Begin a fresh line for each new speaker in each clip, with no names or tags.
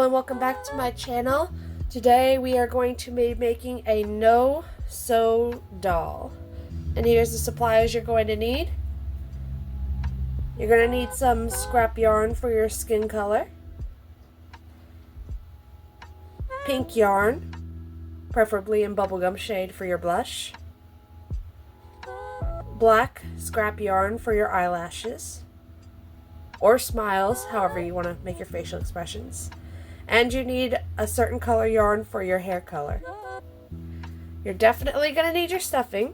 and welcome back to my channel. Today we are going to be making a no-sew doll. And here's the supplies you're going to need. You're going to need some scrap yarn for your skin color, pink yarn, preferably in bubblegum shade for your blush, black scrap yarn for your eyelashes, or smiles, however you want to make your facial expressions. And you need a certain color yarn for your hair color. You're definitely going to need your stuffing.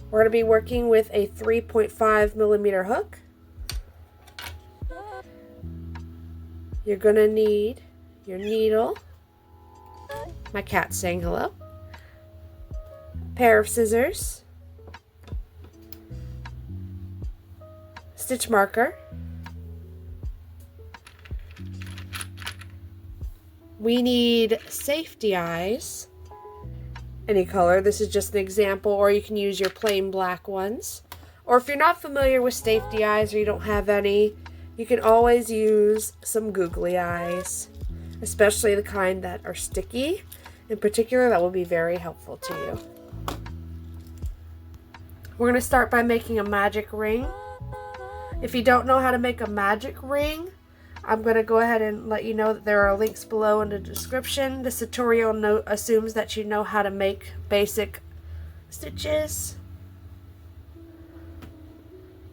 We're going to be working with a 3.5mm hook. You're going to need your needle. My cat's saying hello. A pair of scissors. Stitch marker. We need safety eyes, any color. This is just an example, or you can use your plain black ones. Or if you're not familiar with safety eyes or you don't have any, you can always use some googly eyes, especially the kind that are sticky. In particular, that will be very helpful to you. We're going to start by making a magic ring. If you don't know how to make a magic ring, I'm going to go ahead and let you know that there are links below in the description. This tutorial assumes that you know how to make basic stitches.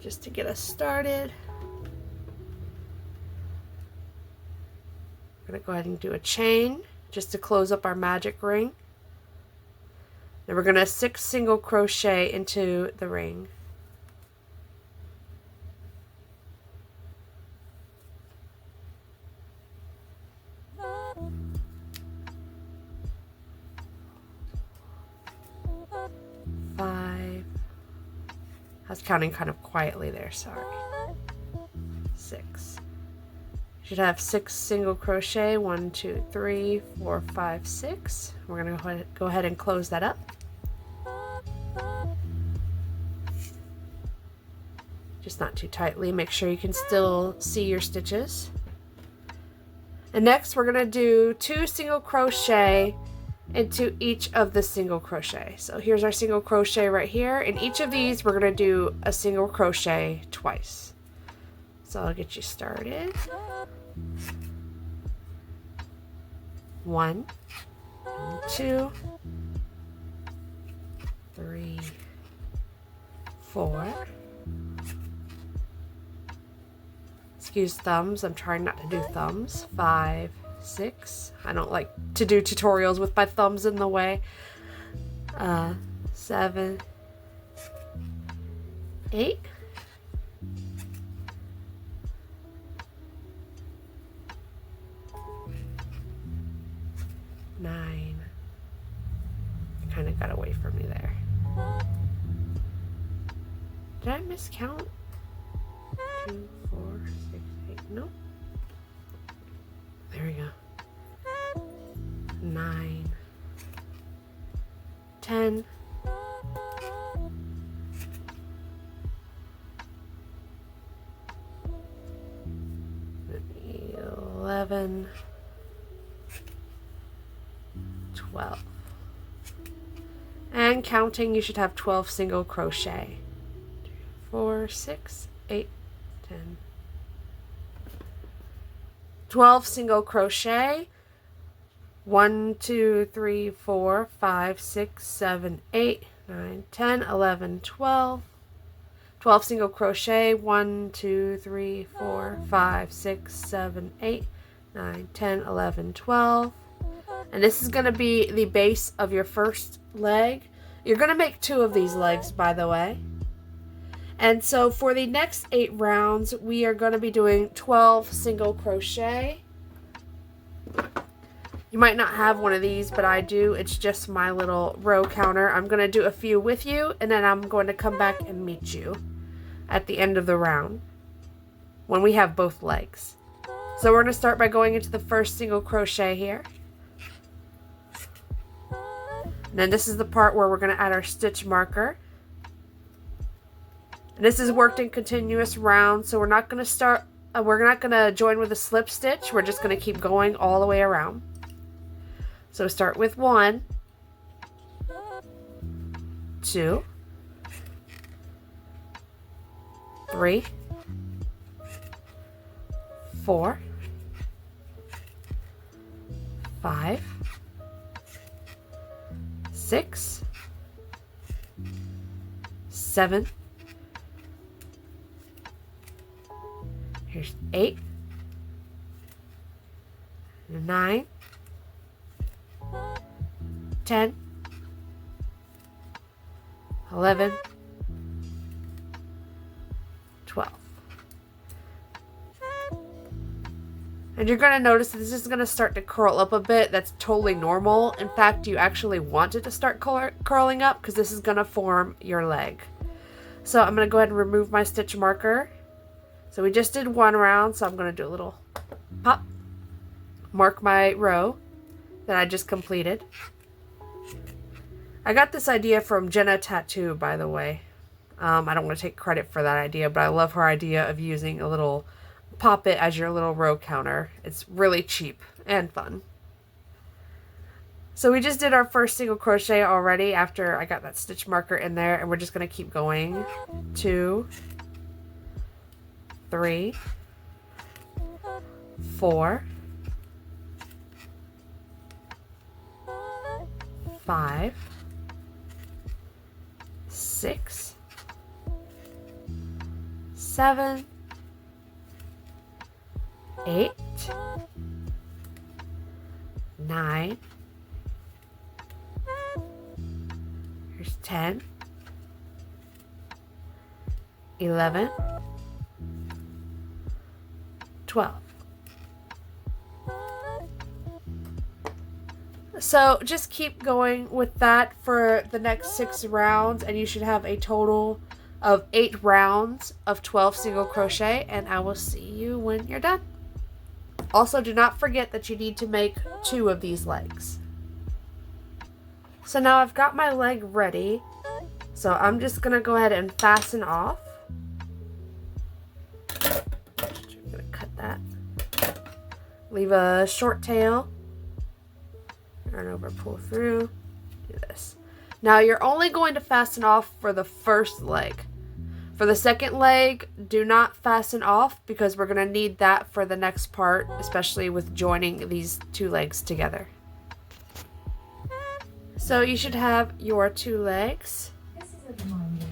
Just to get us started, I'm going to go ahead and do a chain just to close up our magic ring. Then we're going to 6 single crochet into the ring. I was counting kind of quietly there, sorry. 6. You should have 6 single crochet. 1, 2, 3, 4, 5, 6. We're going to go ahead and close that up. Just not too tightly. Make sure you can still see your stitches. And next we're going to do 2 single crochet into each of the single crochet. So here's our single crochet right here. In each of these we're going to do a single crochet twice. So I'll get you started. 1, 2, 3, 4. Excuse thumbs, I'm trying not to do thumbs. 5, 6. I don't like to do tutorials with my thumbs in the way. 7, 8. 9. Kind of got away from me there. Did I miscount? 2, 4, 6, 8. Nope. There we go. 9, 10, 11, 12. And counting, you should have 12 single crochet. 3, 4, 6, 8, 10. 12 single crochet. 1, 2, 3, 4, 5, 6, 7, 8, 9, 10, 11, 12. 12 single crochet. 1, 2, 3, 4, 5, 6, 7, 8, 9, 10, 11, 12. And this is going to be the base of your first leg. You're going to make 2 of these legs, by the way. And so for the next 8 rounds, we are going to be doing 12 single crochet. You might not have one of these, but I do. It's just my little row counter. I'm going to do a few with you, and then I'm going to come back and meet you at the end of the round when we have both legs. So we're going to start by going into the first single crochet here. And then this is the part where we're going to add our stitch marker. And this is worked in continuous rounds, so we're not going to start we're not going to join with a slip stitch. We're just going to keep going all the way around. So start with 1, 2, 3, 4, 5, 6, 7, here's 8, 9, 10, 11, 12. And you're going to notice that this is going to start to curl up a bit. That's totally normal. In fact, you actually want it to start curling up because this is going to form your leg. So I'm going to go ahead and remove my stitch marker. So we just did 1 round, so I'm going to do a little pop. Mark my row that I just completed. I got this idea from Jenna Tattoo, by the way. I don't want to take credit for that idea, but I love her idea of using a little poppet as your little row counter. It's really cheap and fun. So we just did our first single crochet already after I got that stitch marker in there, and we're just going to keep going. 2, 3, 4, 5, 6, 7, 8, 9, here's 10, 11, 12. So just keep going with that for the next 6 rounds, and you should have a total of 8 rounds of 12 single crochet, and I will see you when you're done. Also, do not forget that you need to make 2 of these legs. So now I've got my leg ready, so I'm just going to go ahead and fasten off. I'm going to cut that. Leave a short tail. Turn over, pull through, do this. Now you're only going to fasten off for the first leg. For the second leg, do not fasten off because we're going to need that for the next part, especially with joining these 2 legs together. So you should have your 2 legs.
This is a reminder.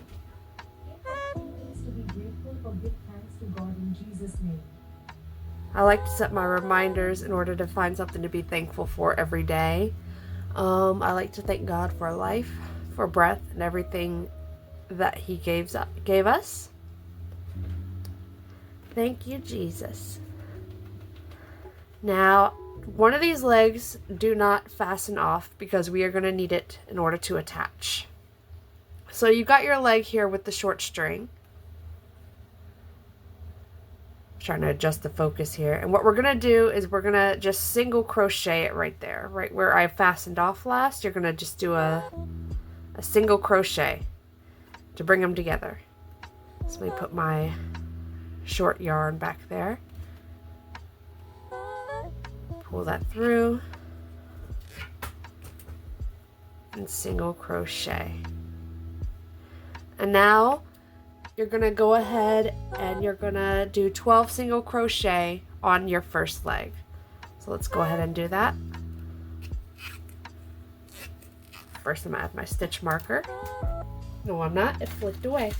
You have 2 things to be grateful for. Give thanks to God in Jesus' name.
I like to set my reminders in order to find something to be thankful for every day. I like to thank God for life, for breath, and everything that He gave us. Thank you, Jesus. Now, one of these legs do not fasten off because we are going to need it in order to attach. So you got your leg here with the short string. Trying to adjust the focus here, and what we're gonna do is we're gonna just single crochet it right there, right where I fastened off last. You're gonna just do a single crochet to bring them together. So let me put my short yarn back there, pull that through, and single crochet. And now you're going to go ahead and you're going to do 12 single crochet on your first leg. So let's go ahead and do that. First I'm going to add my stitch marker. No, I'm not. It flicked away.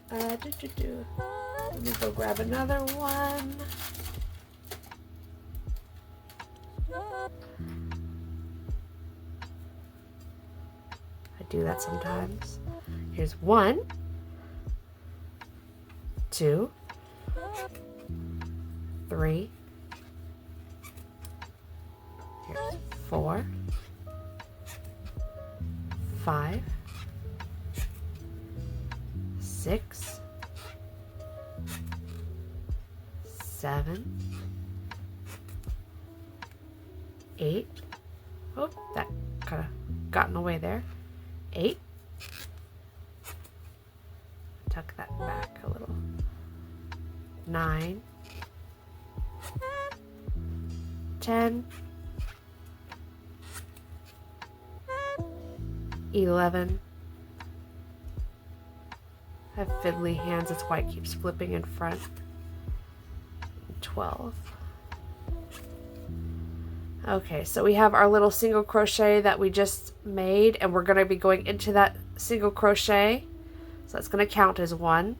Let me go grab another one. I do that sometimes. Here's 1, 2, 3, here's 4, 5, 6, 7, 8. Oh, that kind of got in the way there. 8. Tuck that back a little. 9, 10, 11. I have fiddly hands, that's why it keeps flipping in front. 12. Okay, so we have our little single crochet that we just made, and we're going to be going into that single crochet. So that's going to count as 1.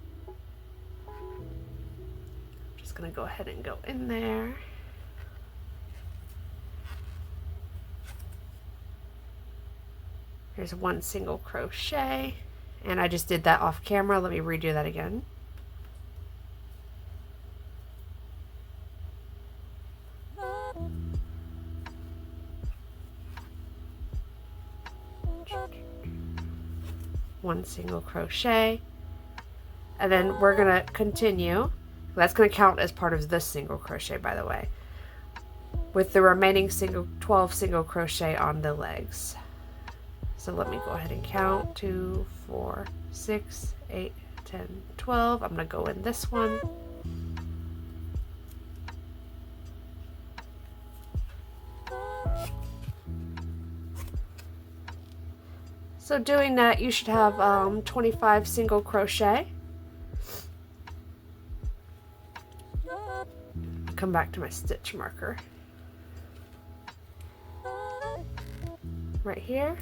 Just going to go ahead and go in there. Here's 1 single crochet, and I just did that off camera. Let me redo that again. One single crochet, and then we're gonna continue. That's gonna count as part of this single crochet, by the way, with the remaining 12 single crochet on the legs. So let me go ahead and count. 2, 4, 6, 8, 10, 12. I'm gonna go in this one. So doing that, you should have 25 single crochet. Come back to my stitch marker. Right here.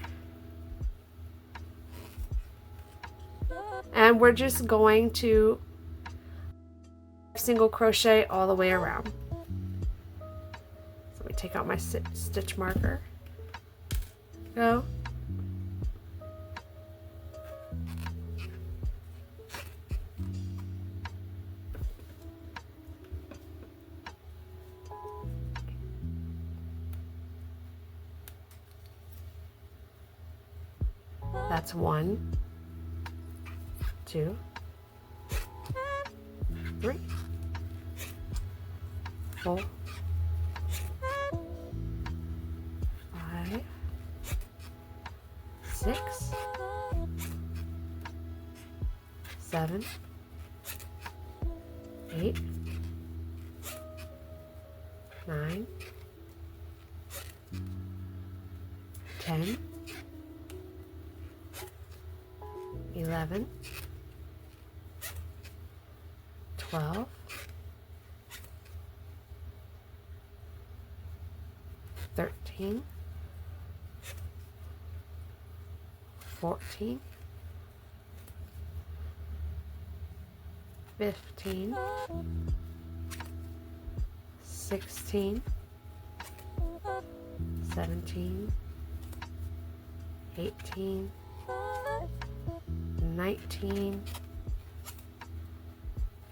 And we're just going to single crochet all the way around. So let me take out my stitch marker. Go. That's 1, 2, 3, 4, 5, 6, 7, 8, 9, 10, 11, 12, 13, 14, 15, 16, 17, 18, 19,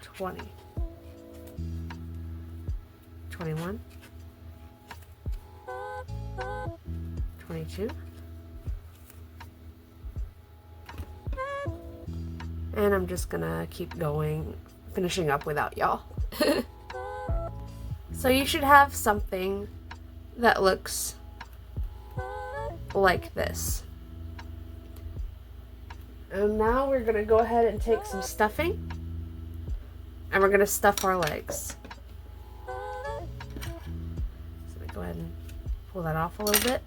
20, 21, 22, and I'm just gonna keep going, finishing up without y'all. So you should have something that looks like this. And now we're going to go ahead and take some stuffing, and we're going to stuff our legs. So let me go ahead and pull that off a little bit.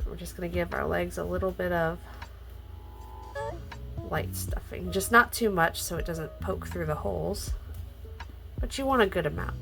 We're just going to give our legs a little bit of light stuffing. Just not too much so it doesn't poke through the holes, but you want a good amount.